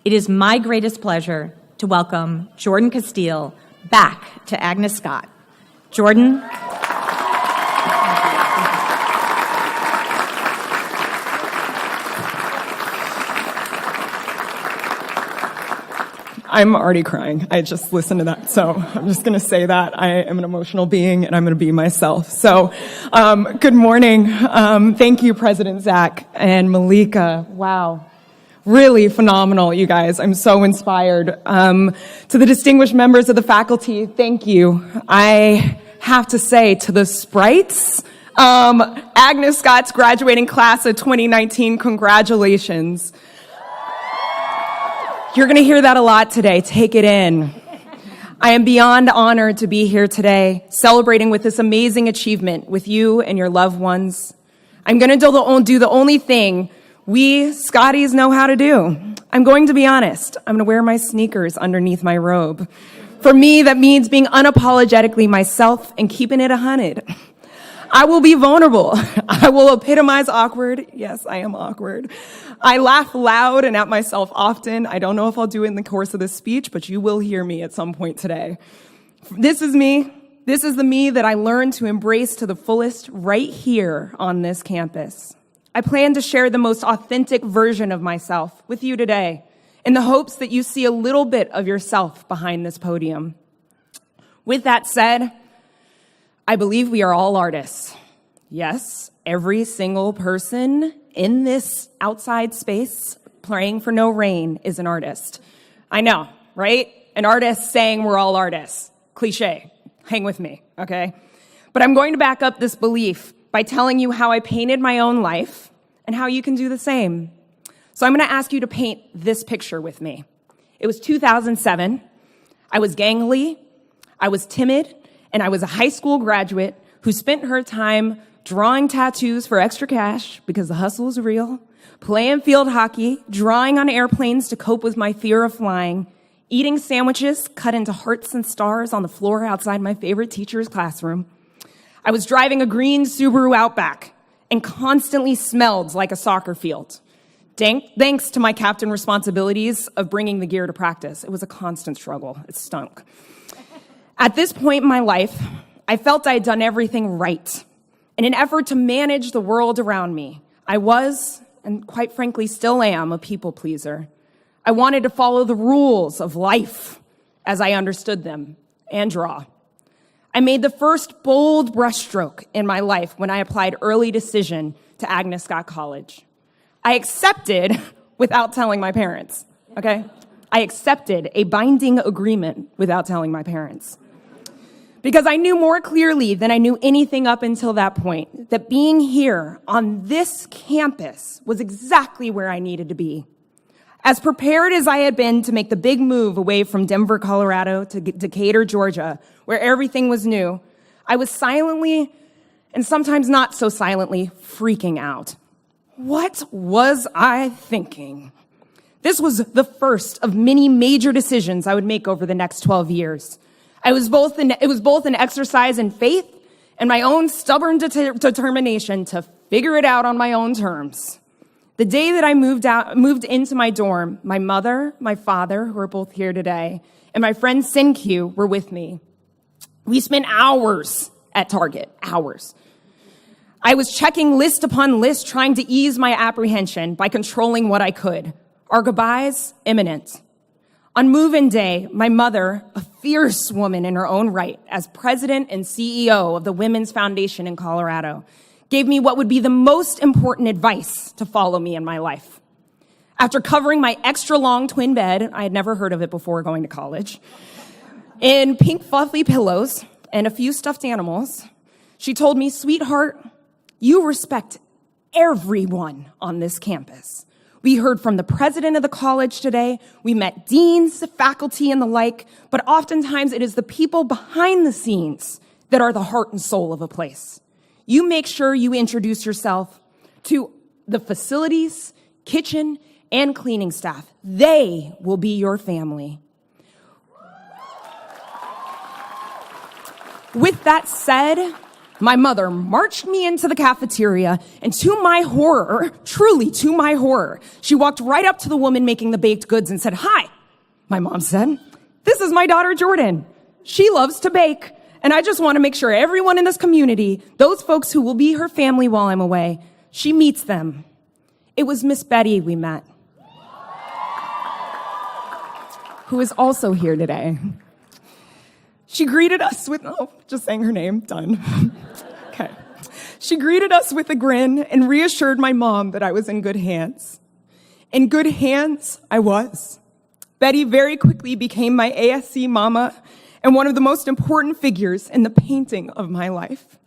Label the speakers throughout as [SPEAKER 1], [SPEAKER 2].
[SPEAKER 1] It is my greatest pleasure to welcome Jordan Casteel back to Agnes Scott. Jordan.
[SPEAKER 2] I'm already crying. I just listened to that. So I'm just going to say that I am an emotional being and I'm going to be myself. So, good morning. Thank you, President Zach and Malika. Wow. Really phenomenal, you guys. I'm so inspired. To the distinguished members of the faculty, thank you. I have to say to the sprites, Agnes Scott's graduating class of 2019, congratulations. You're going to hear that a lot today. Take it in. I am beyond honored to be here today, celebrating with this amazing achievement with you and your loved ones. I'm going to do the only thing we Scotties know how to do. I'm going to be honest. I'm going to wear my sneakers underneath my robe. For me, that means being unapologetically myself and keeping it 100. I will be vulnerable. I will epitomize awkward. Yes, I am awkward. I laugh loud and at myself often. I don't know if I'll do it in the course of this speech, but you will hear me at some point today. This is me. This is the me that I learned to embrace to the fullest right here on this campus. I plan to share the most authentic version of myself with you today in the hopes that you see a little bit of yourself behind this podium. With that said, I believe we are all artists. Yes, every single person in this outside space praying for no rain is an artist. I know, right? An artist saying we're all artists. Cliche. Hang with me, okay? But I'm going to back up this belief by telling you how I painted my own life and how you can do the same. So I'm going to ask you to paint this picture with me. It was 2007. I was gangly, I was timid, and I was a high school graduate who spent her time drawing tattoos for extra cash because the hustle is real, playing field hockey, drawing on airplanes to cope with my fear of flying, eating sandwiches cut into hearts and stars on the floor outside my favorite teacher's classroom. I was driving a green Subaru Outback and constantly smelled like a soccer field. Thanks to my captain responsibilities of bringing the gear to practice. It was a constant struggle. It stunk. At this point in my life, I felt I had done everything right. In an effort to manage the world around me, I was, and quite frankly still am, a people pleaser. I wanted to follow the rules of life as I understood them and draw. I made the first bold brushstroke in my life when I applied early decision to Agnes Scott College. I accepted without telling my parents, okay? I accepted a binding agreement without telling my parents. Because I knew more clearly than I knew anything up until that point that being here on this campus was exactly where I needed to be. As prepared as I had been to make the big move away from Denver, Colorado to Decatur, Georgia, where everything was new, I was silently, and sometimes not so silently, freaking out. What was I thinking? This was the first of many major decisions I would make over the next 12 years. It was both an exercise in faith and my own stubborn determination to figure it out on my own terms. The day that I moved into my dorm, my mother, my father, who are both here today, and my friend Sin-Q were with me. We spent hours at Target, hours. I was checking list upon list, trying to ease my apprehension by controlling what I could. Our goodbyes imminent. On move-in day, my mother, a fierce woman in her own right, as president and CEO of the Women's Foundation in Colorado, gave me what would be the most important advice to follow me in my life. After covering my extra-long twin bed, I had never heard of it before going to college, in pink fluffy pillows and a few stuffed animals, she told me, "Sweetheart, you respect everyone on this campus. We heard from the president of the college today. We met deans, faculty, and the like, but oftentimes it is the people behind the scenes that are the heart and soul of a place. You make sure you introduce yourself to the facilities, kitchen, and cleaning staff. They will be your family." With that said, My mother marched me into the cafeteria, and to my horror, truly to my horror, she walked right up to the woman making the baked goods and said, "Hi," my mom said. "This is my daughter, Jordan. She loves to bake, and I just want to make sure everyone in this community, those folks who will be her family while I'm away, she meets them." It was Miss Betty we met, who is also here today. She greeted us with, just saying her name, done. Okay. She greeted us with a grin and reassured my mom that I was in good hands. In good hands, I was. Betty very quickly became my ASC mama and one of the most important figures in the painting of my life.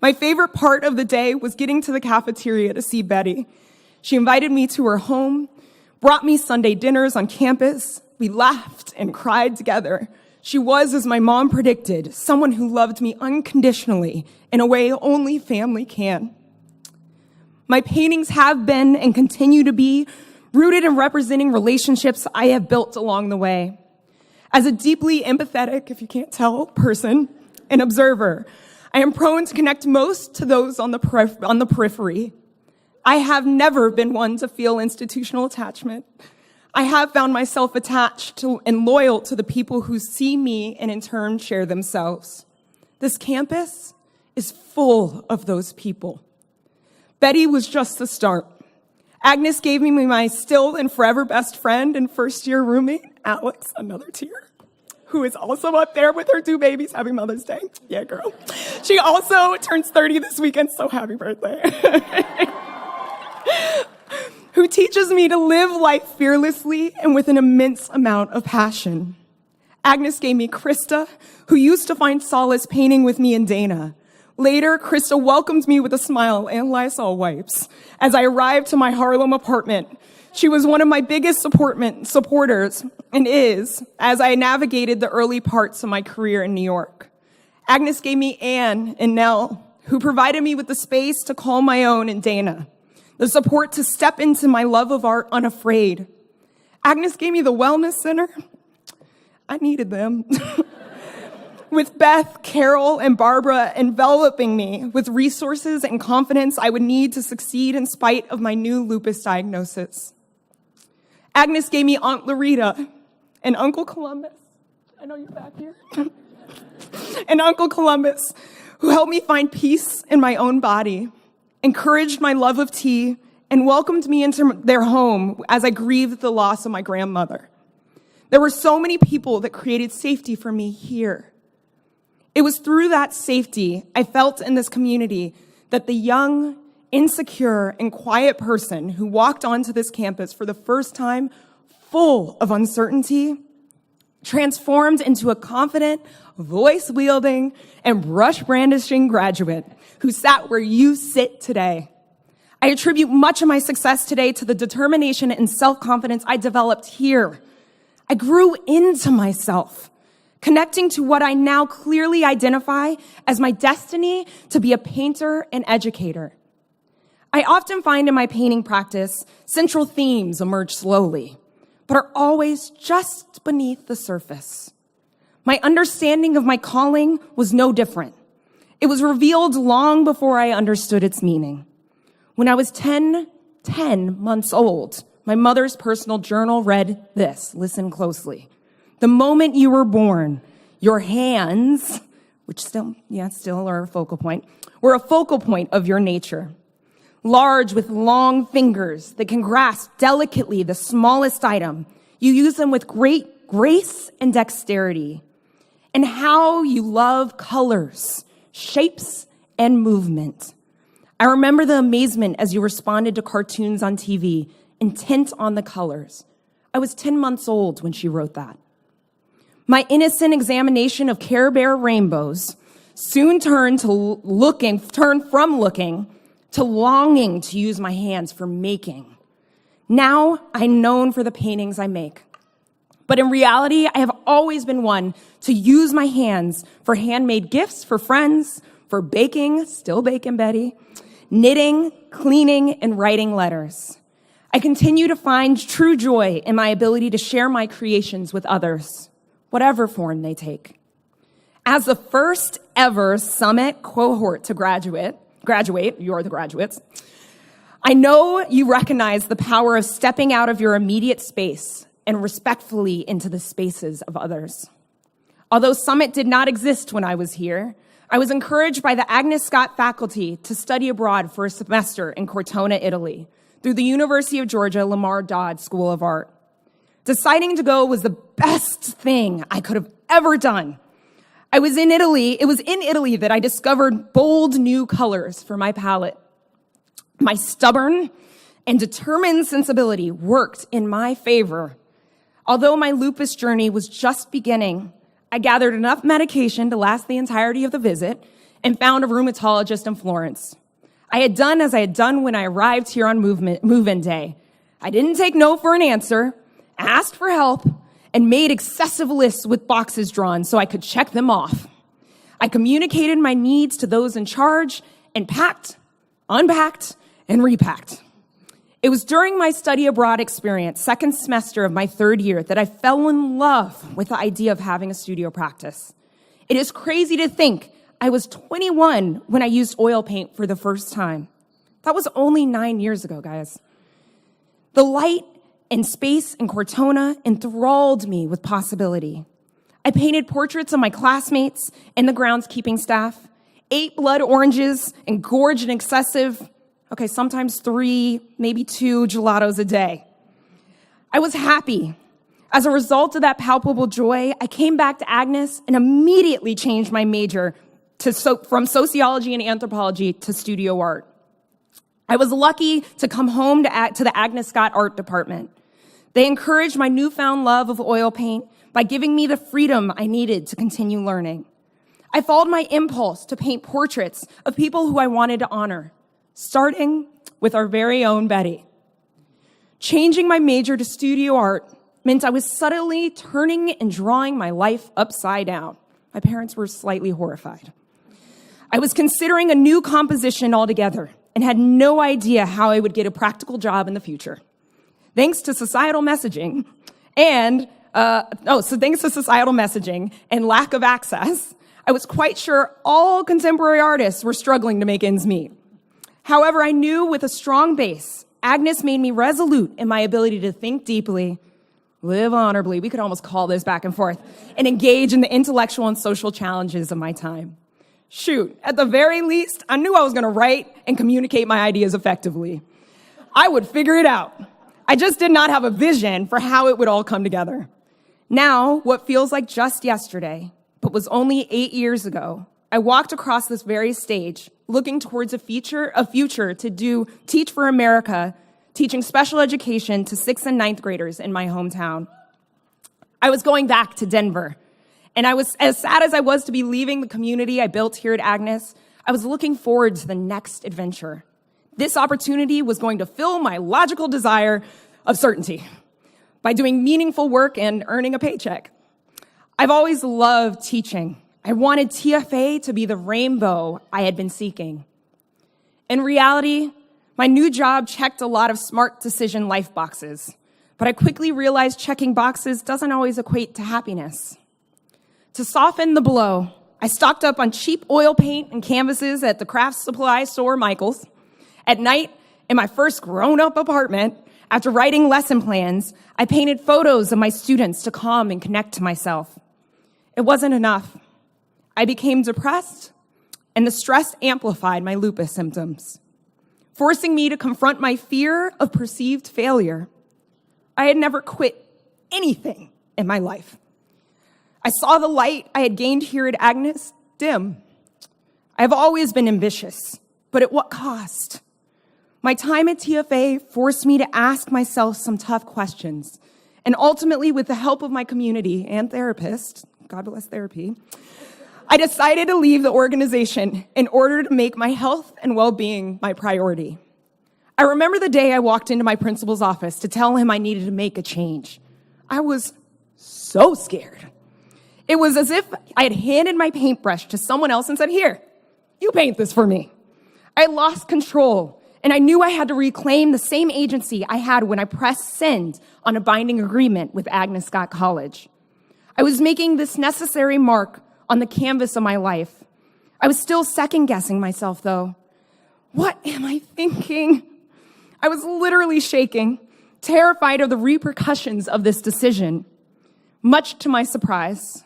[SPEAKER 2] My favorite part of the day was getting to the cafeteria to see Betty. She invited me to her home, brought me Sunday dinners on campus. We laughed and cried together. She was, as my mom predicted, someone who loved me unconditionally in a way only family can. My paintings have been and continue to be rooted in representing relationships I have built along the way. As a deeply empathetic, if you can't tell, person and observer, I am prone to connect most to those on the periphery. I have never been one to feel institutional attachment. I have found myself attached to and loyal to the people who see me and in turn share themselves. This campus is full of those people. Betty was just the start. Agnes gave me my still and forever best friend and first-year roommate, Alex, another tear, who is also up there with her 2 babies. Happy Mother's Day. Yeah, girl. She also turns 30 this weekend, so happy birthday. Who teaches me to live life fearlessly and with an immense amount of passion. Agnes gave me Krista, who used to find solace painting with me and Dana. Later, Krista welcomed me with a smile and Lysol wipes as I arrived to my Harlem apartment. She was one of my biggest supporters and is, as I navigated the early parts of my career in New York. Agnes gave me Anne and Nell, who provided me with the space to call my own, and Dana, the support to step into my love of art unafraid. Agnes gave me the Wellness Center. I needed them. With Beth, Carol, and Barbara enveloping me with resources and confidence I would need to succeed in spite of my new lupus diagnosis. Agnes gave me Aunt Loretta and Uncle Columbus. I know you're back here. And Uncle Columbus, who helped me find peace in my own body, encouraged my love of tea, and welcomed me into their home as I grieved the loss of my grandmother. There were so many people that created safety for me here. It was through that safety I felt in this community that the young, insecure, and quiet person who walked onto this campus for the first time, full of uncertainty, transformed into a confident, voice-wielding, and brush-brandishing graduate who sat where you sit today. I attribute much of my success today to the determination and self-confidence I developed here. I grew into myself, connecting to what I now clearly identify as my destiny to be a painter and educator. I often find in my painting practice, central themes emerge slowly, but are always just beneath the surface. My understanding of my calling was no different. It was revealed long before I understood its meaning. When I was 10 months old, my mother's personal journal read this. Listen closely. The moment you were born, your hands, which still are a focal point, were a focal point of your nature. Large with long fingers that can grasp delicately the smallest item, you use them with great grace and dexterity. And how you love colors, shapes, and movement. I remember the amazement as you responded to cartoons on TV, intent on the colors. I was 10 months old when she wrote that. My innocent examination of Care Bear rainbows soon turned from looking to longing to use my hands for making. Now I'm known for the paintings I make. But in reality, I have always been one to use my hands for handmade gifts for friends, for baking, still baking, Betty, knitting, cleaning, and writing letters. I continue to find true joy in my ability to share my creations with others, whatever form they take. As the first ever Summit cohort to graduate, you're the graduates, I know you recognize the power of stepping out of your immediate space and respectfully into the spaces of others. Although Summit did not exist when I was here, I was encouraged by the Agnes Scott faculty to study abroad for a semester in Cortona, Italy, through the University of Georgia Lamar Dodd School of Art. Deciding to go was the best thing I could have ever done. It was in Italy that I discovered bold new colors for my palette. My stubborn and determined sensibility worked in my favor. Although my lupus journey was just beginning, I gathered enough medication to last the entirety of the visit and found a rheumatologist in Florence. I had done as I had done when I arrived here on move-in day. I didn't take no for an answer, asked for help, and made excessive lists with boxes drawn so I could check them off. I communicated my needs to those in charge and packed, unpacked, and repacked. It was during my study abroad experience, second semester of my third year, that I fell in love with the idea of having a studio practice. It is crazy to think I was 21 when I used oil paint for the first time. That was only 9 years ago, guys. The light and space in Cortona enthralled me with possibility. I painted portraits of my classmates and the groundskeeping staff, ate blood oranges, and gorged an excessive, sometimes 3, maybe 2 gelatos a day. I was happy. As a result of that palpable joy, I came back to Agnes and immediately changed my major from sociology and anthropology to studio art. I was lucky to come home to the Agnes Scott art department. They encouraged my newfound love of oil paint by giving me the freedom I needed to continue learning. I followed my impulse to paint portraits of people who I wanted to honor, starting with our very own Betty. Changing my major to studio art meant I was subtly turning and drawing my life upside down. My parents were slightly horrified. I was considering a new composition altogether and had no idea how I would get a practical job in the future. Thanks to societal messaging and lack of access, I was quite sure all contemporary artists were struggling to make ends meet. However, I knew with a strong base, Agnes made me resolute in my ability to think deeply, live honorably, we could almost call this back and forth, and engage in the intellectual and social challenges of my time. Shoot, at the very least, I knew I was going to write and communicate my ideas effectively. I would figure it out. I just did not have a vision for how it would all come together. Now, what feels like just yesterday, but was only 8 years ago, I walked across this very stage, looking towards a future to Teach for America, teaching special education to 6th and 9th graders in my hometown. I was going back to Denver, and I was as sad as I was to be leaving the community I built here at Agnes. I was looking forward to the next adventure. This opportunity was going to fill my logical desire of certainty by doing meaningful work and earning a paycheck. I've always loved teaching. I wanted TFA to be the rainbow I had been seeking. In reality, my new job checked a lot of smart decision life boxes, but I quickly realized checking boxes doesn't always equate to happiness. To soften the blow, I stocked up on cheap oil paint and canvases at the craft supply store Michael's. At night, in my first grown-up apartment, after writing lesson plans, I painted photos of my students to calm and connect to myself. It wasn't enough. I became depressed, and the stress amplified my lupus symptoms, forcing me to confront my fear of perceived failure. I had never quit anything in my life. I saw the light I had gained here at Agnes dim. I have always been ambitious, but at what cost? My time at TFA forced me to ask myself some tough questions, and ultimately, with the help of my community and therapist, God bless therapy, I decided to leave the organization in order to make my health and well-being my priority. I remember the day I walked into my principal's office to tell him I needed to make a change. I was so scared. It was as if I had handed my paintbrush to someone else and said, "Here, you paint this for me." I lost control, and I knew I had to reclaim the same agency I had when I pressed send on a binding agreement with Agnes Scott College. I was making this necessary mark on the canvas of my life. I was still second-guessing myself, though. What am I thinking? I was literally shaking, terrified of the repercussions of this decision. Much to my surprise,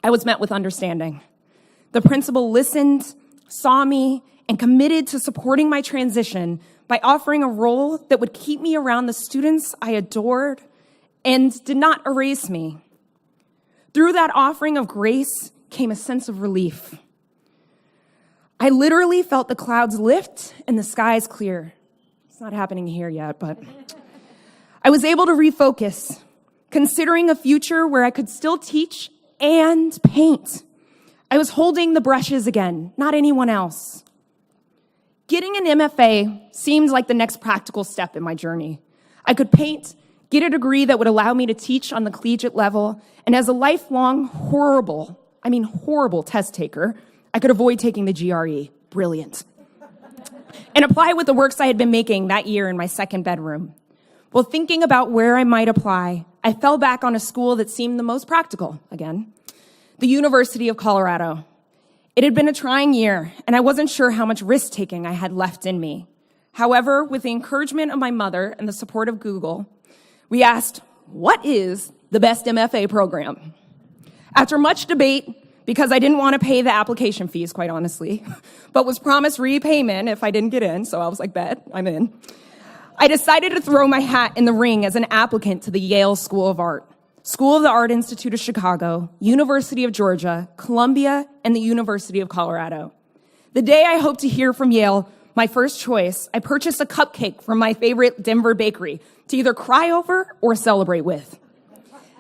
[SPEAKER 2] I was met with understanding. The principal listened, saw me, and committed to supporting my transition by offering a role that would keep me around the students I adored and did not erase me. Through that offering of grace came a sense of relief. I literally felt the clouds lift and the skies clear. It's not happening here yet, but I was able to refocus, considering a future where I could still teach and paint. I was holding the brushes again, not anyone else. Getting an MFA seemed like the next practical step in my journey. I could paint, get a degree that would allow me to teach on the collegiate level, and as a lifelong horrible test taker, I could avoid taking the GRE. Brilliant. And apply with the works I had been making that year in my second bedroom. While thinking about where I might apply, I fell back on a school that seemed the most practical again, the University of Colorado. It had been a trying year, and I wasn't sure how much risk-taking I had left in me. However, with the encouragement of my mother and the support of Google, we asked, what is the best MFA program? After much debate, because I didn't want to pay the application fees, quite honestly, but was promised repayment if I didn't get in, so I was like, bet, I'm in. I decided to throw my hat in the ring as an applicant to the Yale School of Art, School of the Art Institute of Chicago, University of Georgia, Columbia, and the University of Colorado. The day I hoped to hear from Yale, my first choice, I purchased a cupcake from my favorite Denver bakery to either cry over or celebrate with.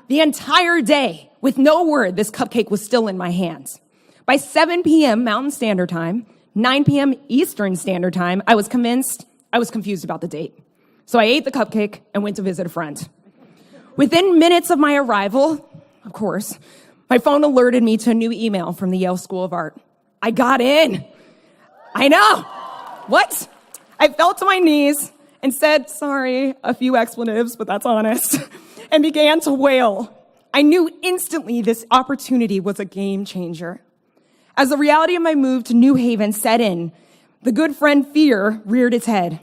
[SPEAKER 2] The entire day, with no word, this cupcake was still in my hands. By 7 p.m. Mountain Standard Time, 9 p.m. Eastern Standard Time, I was confused about the date. So I ate the cupcake and went to visit a friend. Within minutes of my arrival, of course, my phone alerted me to a new email from the Yale School of Art. I got in. I know. What? I fell to my knees and said, sorry, a few expletives, but that's honest, and began to wail. I knew instantly this opportunity was a game changer. As the reality of my move to New Haven set in, the good friend fear reared its head.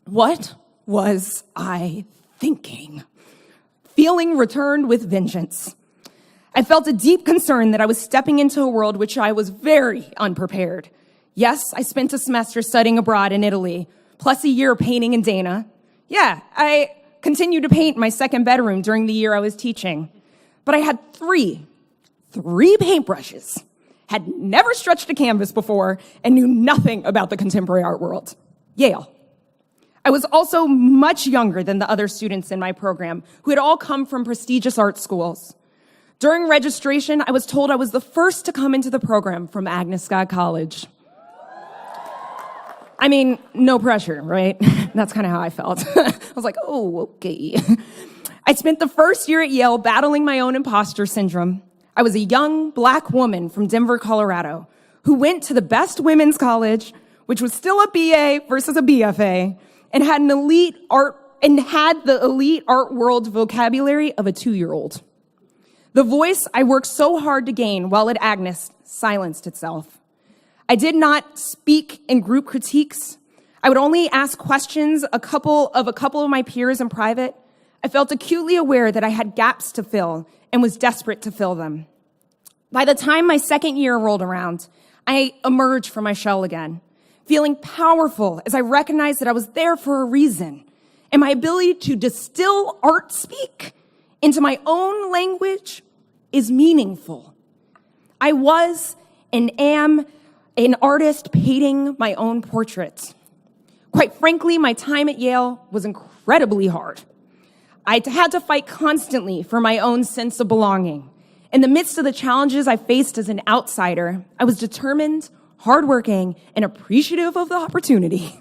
[SPEAKER 2] What was I thinking? Feeling returned with vengeance. I felt a deep concern that I was stepping into a world which I was very unprepared. Yes, I spent a semester studying abroad in Italy, plus a year painting in Dana. Yeah, I continued to paint in my second bedroom during the year I was teaching. But I had three paintbrushes, had never stretched a canvas before, and knew nothing about the contemporary art world. Yale. I was also much younger than the other students in my program, who had all come from prestigious art schools. During registration, I was told I was the first to come into the program from Agnes College. I mean, no pressure, right? That's kind of how I felt. I was like, oh, okay. I spent the first year at Yale battling my own imposter syndrome. I was a young black woman from Denver, Colorado, who went to the best women's college, which was still a BA versus a BFA, and had the elite art world vocabulary of a 2-year-old. The voice I worked so hard to gain while at Agnes silenced itself. I did not speak in group critiques. I would only ask questions a couple of my peers in private. I felt acutely aware that I had gaps to fill and was desperate to fill them. By the time my second year rolled around, I emerged from my shell again, feeling powerful as I recognized that I was there for a reason, and my ability to distill art speak into my own language is meaningful. I was and am an artist painting my own portraits. Quite frankly, my time at Yale was incredibly hard. I had to fight constantly for my own sense of belonging. In the midst of the challenges I faced as an outsider, I was determined, hardworking, and appreciative of the opportunity.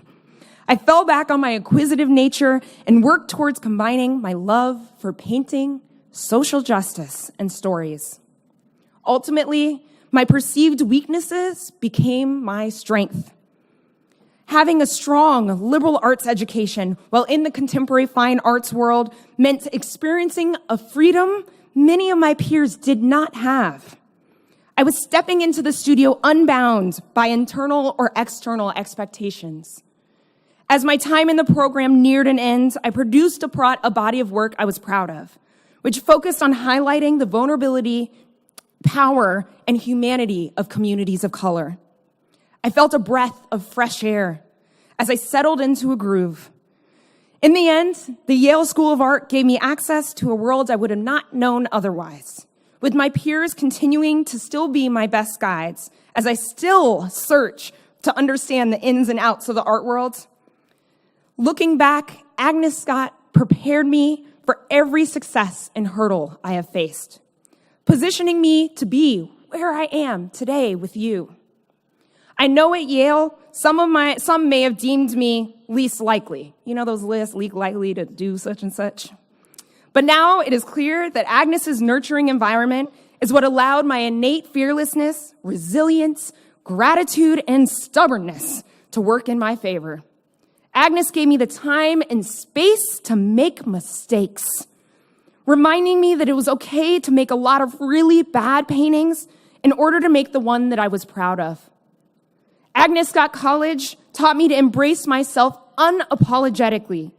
[SPEAKER 2] I fell back on my inquisitive nature and worked towards combining my love for painting, social justice, and stories. Ultimately, my perceived weaknesses became my strength. Having a strong liberal arts education while in the contemporary fine arts world meant experiencing a freedom many of my peers did not have. I was stepping into the studio unbound by internal or external expectations. As my time in the program neared an end, I produced a body of work I was proud of, which focused on highlighting the vulnerability, power, and humanity of communities of color. I felt a breath of fresh air as I settled into a groove. In the end, the Yale School of Art gave me access to a world I would have not known otherwise, with my peers continuing to still be my best guides as I still search to understand the ins and outs of the art world. Looking back, Agnes Scott prepared me for every success and hurdle I have faced, positioning me to be where I am today with you. I know at Yale, some may have deemed me least likely. You know those lists, least likely to do such and such? But now it is clear that Agnes's nurturing environment is what allowed my innate fearlessness, resilience, gratitude, and stubbornness to work in my favor. Agnes gave me the time and space to make mistakes, reminding me that it was okay to make a lot of really bad paintings in order to make the one that I was proud of. Agnes Scott College taught me to embrace myself unapologetically.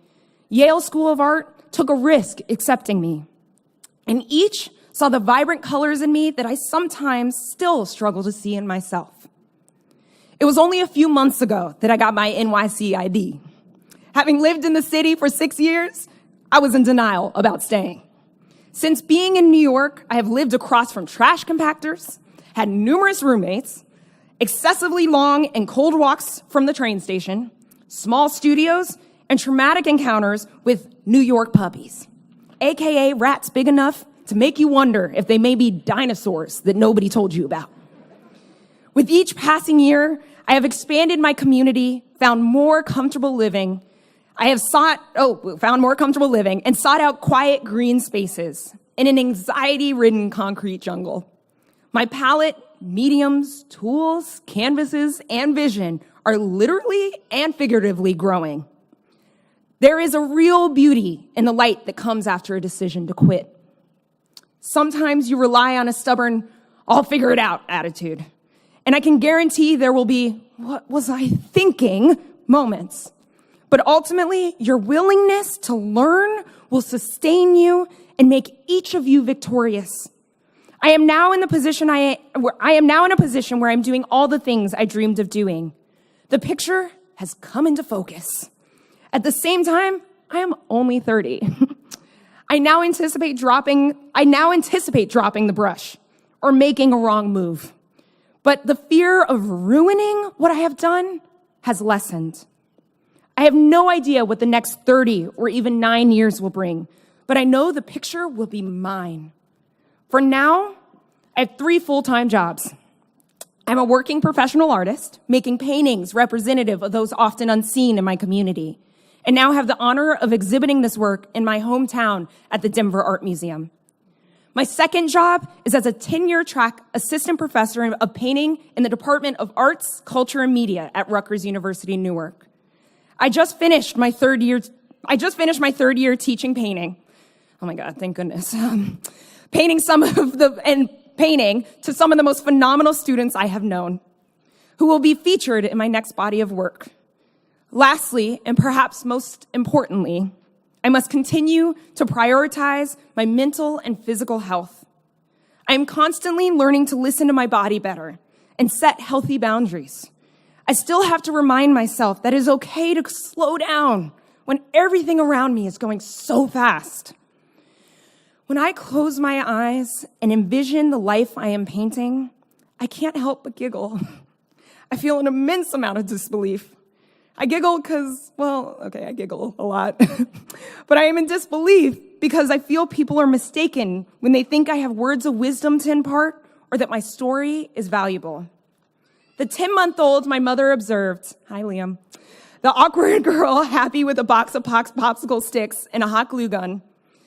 [SPEAKER 2] Yale School of Art took a risk accepting me. And each saw the vibrant colors in me that I sometimes still struggle to see in myself. It was only a few months ago that I got my NYC ID. Having lived in the city for 6 years, I was in denial about staying. Since being in New York, I have lived across from trash compactors, had numerous roommates, excessively long and cold walks from the train station, small studios, and traumatic encounters with New York puppies, aka rats big enough to make you wonder if they may be dinosaurs that nobody told you about. With each passing year, I have expanded my community, found more comfortable living. Found more comfortable living and sought out quiet green spaces in an anxiety-ridden concrete jungle. My palette, mediums, tools, canvases, and vision are literally and figuratively growing. There is a real beauty in the light that comes after a decision to quit. Sometimes you rely on a stubborn, I'll figure it out attitude. And I can guarantee there will be, what was I thinking, moments. But ultimately, your willingness to learn will sustain you and make each of you victorious. I am now in a position where I'm doing all the things I dreamed of doing. The picture has come into focus. At the same time, I am only 30. I now anticipate dropping the brush or making a wrong move. But the fear of ruining what I have done has lessened. I have no idea what the next 30 or even 9 years will bring, but I know the picture will be mine. For now, I have 3 full-time jobs. I'm a working professional artist, making paintings representative of those often unseen in my community, and now have the honor of exhibiting this work in my hometown at the Denver Art Museum. My second job is as a tenure-track assistant professor of painting in the Department of Arts, Culture, and Media at Rutgers University, Newark. I just finished my third year teaching painting. Oh my God, thank goodness. Painting to some of the most phenomenal students I have known, who will be featured in my next body of work. Lastly, and perhaps most importantly, I must continue to prioritize my mental and physical health. I am constantly learning to listen to my body better and set healthy boundaries. I still have to remind myself that it is okay to slow down when everything around me is going so fast. When I close my eyes and envision the life I am painting, I can't help but giggle. I feel an immense amount of disbelief. I giggle because, I giggle a lot. But I am in disbelief because I feel people are mistaken when they think I have words of wisdom to impart or that my story is valuable. The 10-month-old my mother observed, hi Liam, the awkward girl happy with a box of popsicle sticks and a hot glue gun,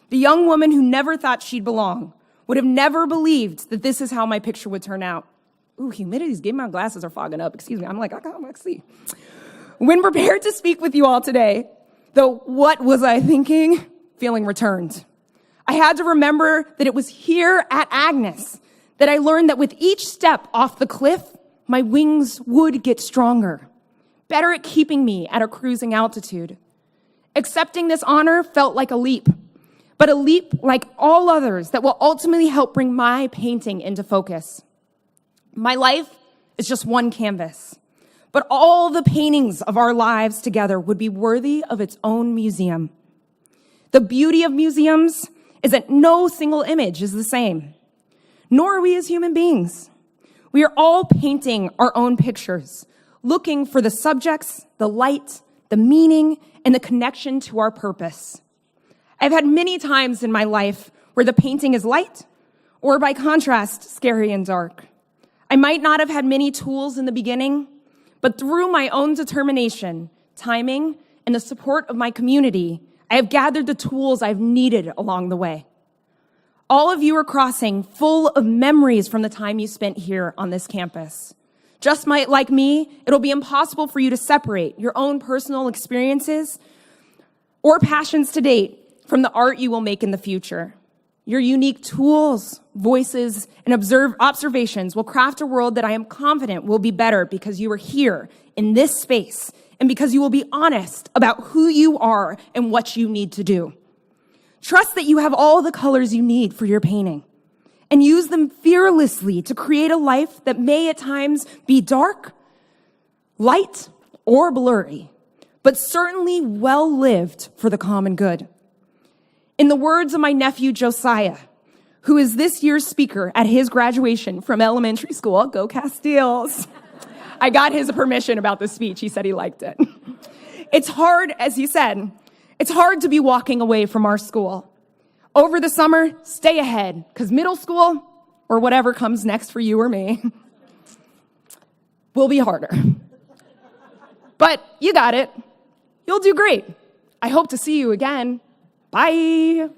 [SPEAKER 2] the young woman who never thought she'd belong, would have never believed that this is how my picture would turn out. Ooh, humidity's getting my glasses are fogging up. Excuse me. I'm like, I can't see. When prepared to speak with you all today, the what was I thinking feeling returned. I had to remember that it was here at Agnes that I learned that with each step off the cliff, my wings would get stronger, better at keeping me at a cruising altitude. Accepting this honor felt like a leap, but a leap like all others that will ultimately help bring my painting into focus. My life is just one canvas, but all the paintings of our lives together would be worthy of its own museum. The beauty of museums is that no single image is the same, nor are we as human beings. We are all painting our own pictures, looking for the subjects, the light, the meaning, and the connection to our purpose. I've had many times in my life where the painting is light, or by contrast, scary and dark. I might not have had many tools in the beginning, but through my own determination, timing, and the support of my community, I have gathered the tools I've needed along the way. All of you are crossing full of memories from the time you spent here on this campus. Just like me, it'll be impossible for you to separate your own personal experiences or passions to date from the art you will make in the future. Your unique tools, voices, and observations will craft a world that I am confident will be better because you are here in this space and because you will be honest about who you are and what you need to do. Trust that you have all the colors you need for your painting and use them fearlessly to create a life that may at times be dark, light, or blurry, but certainly well-lived for the common good. In the words of my nephew Josiah, who is this year's speaker at his graduation from elementary school, go Casteels. I got his permission about the speech. He said he liked it. It's hard, as he said, it's hard to be walking away from our school. Over the summer, stay ahead, because middle school, or whatever comes next for you or me, will be harder. But you got it. You'll do great. I hope to see you again. Bye.